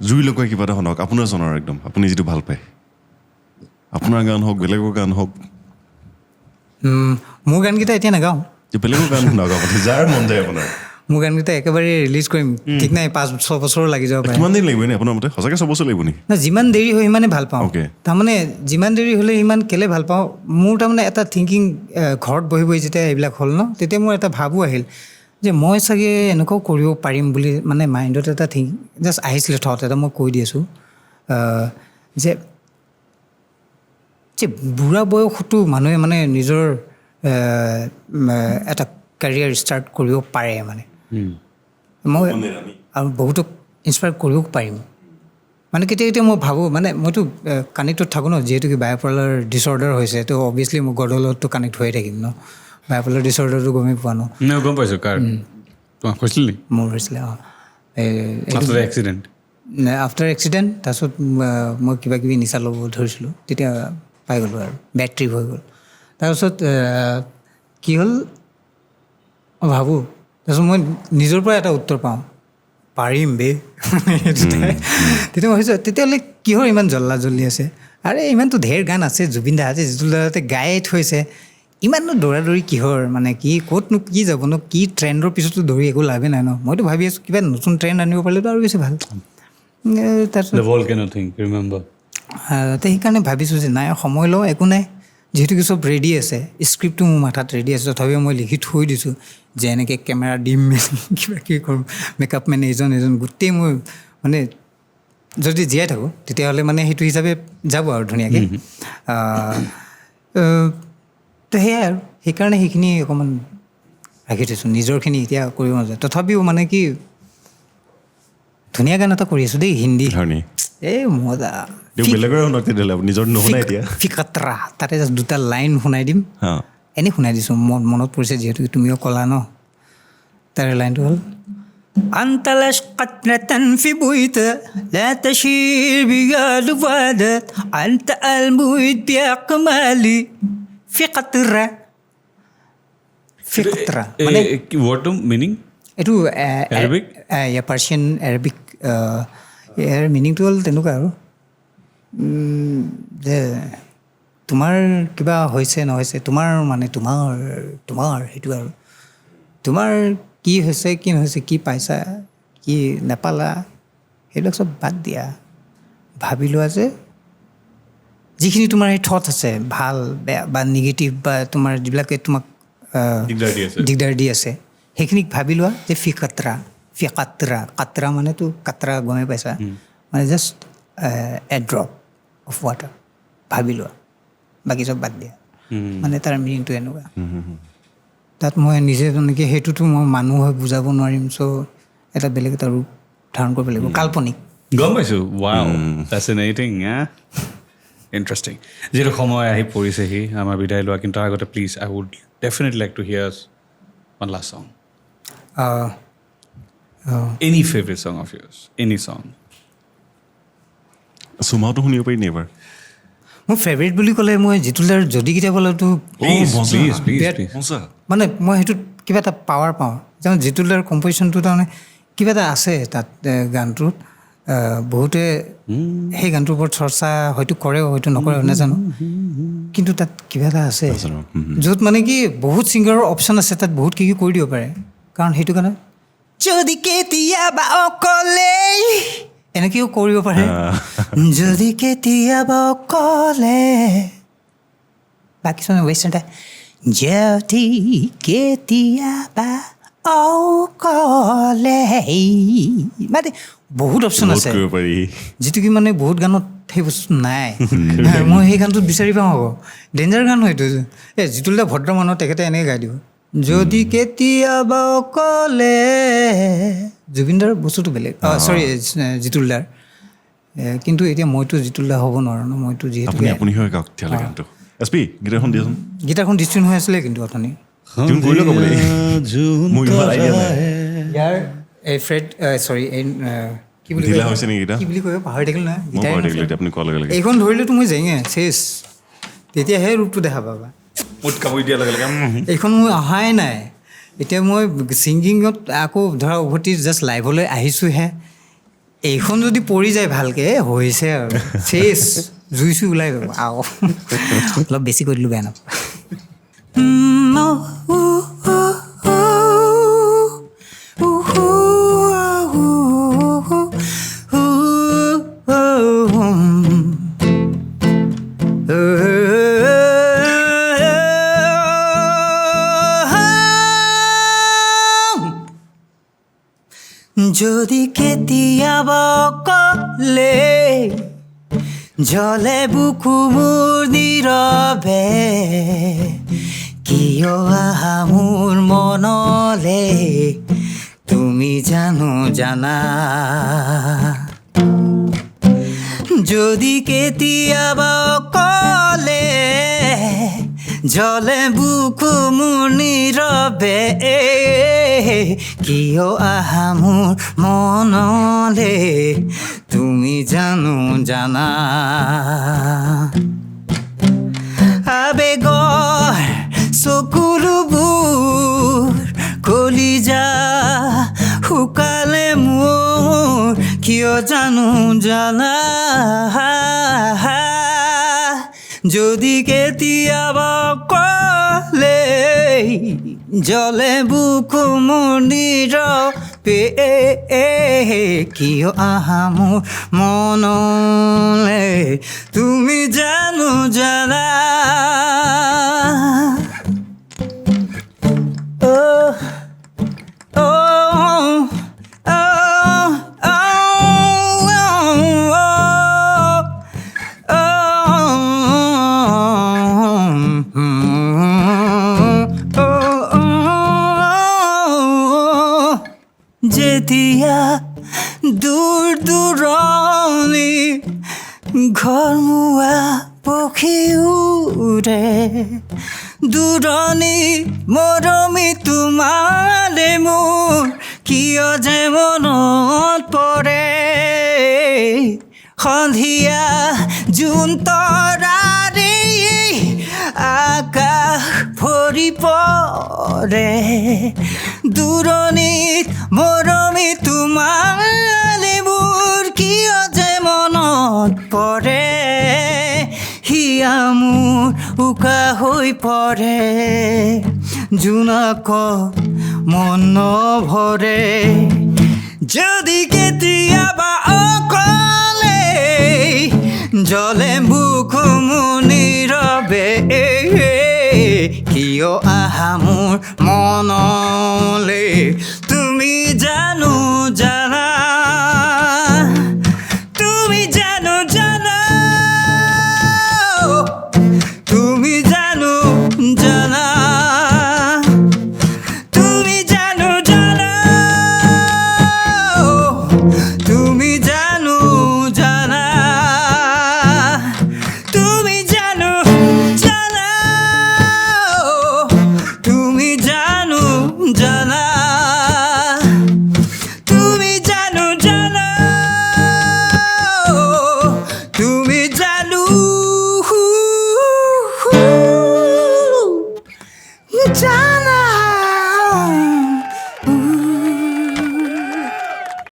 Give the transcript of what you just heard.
জুই লগোৱা কিবা এটা শুনক আপোনাৰ জনৰ একদম আপুনি যিটো ভাল পায় আপোনাৰ গান হওক বেলেগৰ গান হওক মোৰ গানকেইটা এতিয়া নাগাওঁ বেলেগৰ গান শুনক আপুনি যাৰ মন যায় আপোনাৰ মোৰ গানকেইটা একেবাৰে ৰিলিজ কৰিম ঠিক নাই 5-6 বছৰ লাগি যাব পাৰে কিমান দিন লাগিব নে আপোনাৰ মতে সঁচাকৈ 6 বছৰ লাগিব নেকি যিমান দেৰি হয় সিমানে ভাল পাওঁ Okay. তাৰমানে যিমান দেৰি হ'লে সিমান কেলে ভাল পাওঁ মোৰ তাৰমানে এটা থিংকিং ঘৰত বহি বহি যেতিয়া এইবিলাক হ'ল ন তেতিয়া মোৰ এটা ভাবো আহিল যে মই চাগে এনেকুৱাও কৰিব পাৰিম বুলি মানে মাইণ্ডত এটা জাষ্ট আহিছিলে থট এটা মই কৈ দি আছোঁ যে বুঢ়া বয়সতো মানুহে মানে নিজৰ এটা কেৰিয়াৰ ষ্টাৰ্ট কৰিব পাৰে মানে মই আৰু বহুতক ইনস্পায়াৰ কৰিব পাৰিম মানে কেতিয়া কেতিয়া মই ভাবোঁ মানে মইতো কানেক্টত থাকোঁ ন যিহেতু কি বায়'পলাৰ ডিছঅৰ্ডাৰ হৈছে তো অভিয়াছলি মই গডৰ লগততো কানেক্ট হৈয়ে থাকিম ন বায়'পলাৰ ডিছঅৰ্ডাৰটো গমেই পোৱা ন গম পাইছোঁ কাৰ তোমাক কৈছিল নি মোৰ হৈছিলে এক্সিডেণ্ট আফটাৰ এক্সিডেণ্ট তাৰপিছত মই কিবা কিবি নিচা ল'ব ধৰিছিলোঁ তেতিয়া পাই গ'লোঁ আৰু বেড ট্ৰিপ হৈ গ'ল তাৰপিছত কি হ'ল মই ভাবোঁ তাৰপিছত মই নিজৰ পৰা এটা উত্তৰ পাওঁ পাৰিম বে তেতিয়া মই ভাবিছোঁ তেতিয়াহ'লে কিহৰ ইমান জল্লা জল্লি আছে আৰে ইমানতো ঢেৰ গান আছে জুবিন দা আছে যিটো দাদাতে গায়ে থৈছে ইমাননো দৌৰা দৌৰি কিহৰ মানে কি ক'তনো কি যাব ন কি ট্ৰেণ্ডৰ পিছতো দৌৰি একো লাভেই নাই ন মইতো ভাবি আছোঁ কিবা নতুন ট্ৰেণ্ড আনিব পাৰিলেতো আৰু বেছি ভাল তাৰপিছত তো সেইকাৰণে ভাবিছোঁ যে নাই সময় লওঁ একো নাই যিহেতু কি চব ৰেডি আছে স্ক্ৰিপ্টটো মোৰ মাথাত ৰেডি আছে তথাপিও মই লিখি থৈ দিছোঁ যে এনেকৈ কেমেৰা দিম কিবা কিবি কৰোঁ মেকআপ মেন এজন গোটেই মই মানে যদি জীয়াই থাকোঁ তেতিয়াহ'লে মানে সেইটো হিচাপে যাব আৰু ধুনীয়াকৈ তো সেয়াই আৰু সেইকাৰণে সেইখিনি অকণমান ৰাখি থৈছোঁ নিজৰখিনি এতিয়া কৰিব নাযায় তথাপিও মানে কি ধুনীয়া গান এটা কৰি আছোঁ দেই হিন্দী এই মজা বেলেগৰে শুনক তেতিয়াহ'লে নিজৰ নুশুনাই এতিয়া ফিকাত্ৰা তাতে জাষ্ট 2টা লাইন শুনাই দিম এনেই শুনাই দিছোঁ মনত পৰিছে যিহেতু তুমিও ক'লা ন তাৰে লাইনটো হ'ল أنتلش قطرة في بيت لا تشير بقال وادت أنت الموت بأقمالي في قطرة মানে ৱৰ্ডটো মিনিং এইটো এৰাবিক পাৰ্চিয়ান এৰাবিক ইয়াৰ মিনিংটো হ'ল তেনেকুৱা আৰু যে তোমাৰ কিবা হৈছে নহৈছে তোমাৰ মানে তোমাৰ সেইটো আৰু তোমাৰ কি হৈছে কি নহৈছে কি পাইছা কি নাপালা সেইবিলাক চব বাদ দিয়া ভাবি লোৱা যে যিখিনি তোমাৰ এই থট আছে ভাল বেয়া বা নিগেটিভ বা তোমাৰ যিবিলাকে তোমাক দিগদাৰ দি আছে সেইখিনিক ভাবি লোৱা যে কাটৰা মানেতো কাটৰা গমেই পাইছা মানে just A drop of water ভাবি লোৱা বাকী চব বাদ দিয়া মানে তাৰ মিনিংটো এনেকুৱা তাত মই নিজে তেনেকৈ সেইটোতো মই মানুহ হৈ বুজাব নোৱাৰিম চ' এটা বেলেগ এটা ৰূপ ধাৰণ কৰিব লাগিব কাল্পনিক গম পাইছোঁ ৱাও ফেচিনেটিং ইণ্টাৰেষ্টিং যিহেতু সময় আহি পৰিছেহি আমাৰ বিদায় লোৱা কিন্তু তাৰ আগতে please I would definitely like to hear one last song any favourite song of yours any song চুমাওটো শুনিব পাৰি নি এবাৰ মোৰ ফেভৰেট বুলি ক'লে মই জিতুলদাৰ যদি কেতিয়াবা ক'লেতো মানে মই সেইটোত কিবা এটা পাৱাৰ পাওঁ যেনে জিতুলদাৰ কম্প'জিশ্যনটো তাৰমানে কিবা এটা আছে তাত গানটোত বহুতে সেই গানটোৰ ওপৰত চৰ্চা হয়তো কৰেও হয়তো নকৰেও নাজানো কিন্তু তাত কিবা এটা আছে য'ত মানে কি বহুত ছিংগাৰৰ অপশ্যন আছে তাত বহুত কি কৰি দিব পাৰে কাৰণ সেইটো কাৰণে যদি কেতিয়াবা অকলে এনেকৈও কৰিব পাৰে যদি কেতিয়াবা অকলে বাকী চোন ৱেষ্টাৰ্ণ যদি কেতিয়াবা অকলে মানে বহুত অপশ্যন আছে যিটো কি মানে বহুত গানত সেই বস্তু নাই মই সেই গানটোত বিচাৰি পাওঁ আকৌ ডেঞ্জাৰ গান হয়তো এই জিতুলদা ভদ্ৰ মানুহ তেখেতে এনেকৈ গাই দিব যদি কেতিয়াবা অকলে জুবিনদাৰ বস্তুটো বেলেগ চৰি জিতুলদাৰ কিন্তু এতিয়া মইতো জিতুলদা হ'ব নোৱাৰোঁ ন মইতো যিহেতু গীটাৰখন ডিষ্টিউন হৈ আছিলে কিন্তু অথনি ইয়াৰ এই ফ্ৰেড চৰি কি বুলি কয় পাহৰি থাকিলোঁ নহয় এইখন ধৰিলেতো মই জেঙে চেচ তেতিয়াহে ৰূপটো দেখা পাবা এইখন মই অহাই নাই এতিয়া মই ছিংগিঙত আকৌ ধৰা উভতি জাষ্ট লাইভলৈ আহিছোঁহে এইখন যদি পৰি যায় ভালকে হৈছে আৰু চেচ জুই চুই ওলাই যাব আও অলপ বেছি কৰি দিলোঁ বেয়া নাপাওঁ যদি কেতিয়াবা অকলে জ্বলে বুকু মোৰ নীৰৱে কিয় আহা মোৰ মনলে তুমি জানা যদি কেতিয়াবা অকলে জ্বলে বুকু মোৰ নীৰৱে কিয় আহা মোৰ মনলে তুমি জানা আবেগৰ চকুলোবোৰ কলিজা শুকালে মোৰ কিয় জানা যদি কেতিয়াবা কলে জ্বলে বুকু মোৰ নীৰৱে কিয় আহা মোৰ মনলে তুমি জানা যেতিয়া দূৰ দূৰণি ঘৰমুৱা পক্ষী উৰে দূৰণি মৰমি তোমালে মোৰ কিয় যে মনত পৰে সন্ধিয়া জোন তৰাৰে আকাশ ভৰি পৰে দূৰণিত মৰমি তোমালে মোৰ কিয় যে মনত পৰে হিয়া মোৰ উকা হৈ পৰে জোনাক মন নভৰে যদি কেতিয়াবা অকলে জ্বলে বুকু মোৰ নীৰৱে কিয় আহা মোৰ মনলে তুমি জানা তুমি জানা তুমি জানা তুমি জানা তুমি জানা তুমি জানো তুমি জানা তুমি জানো তুমি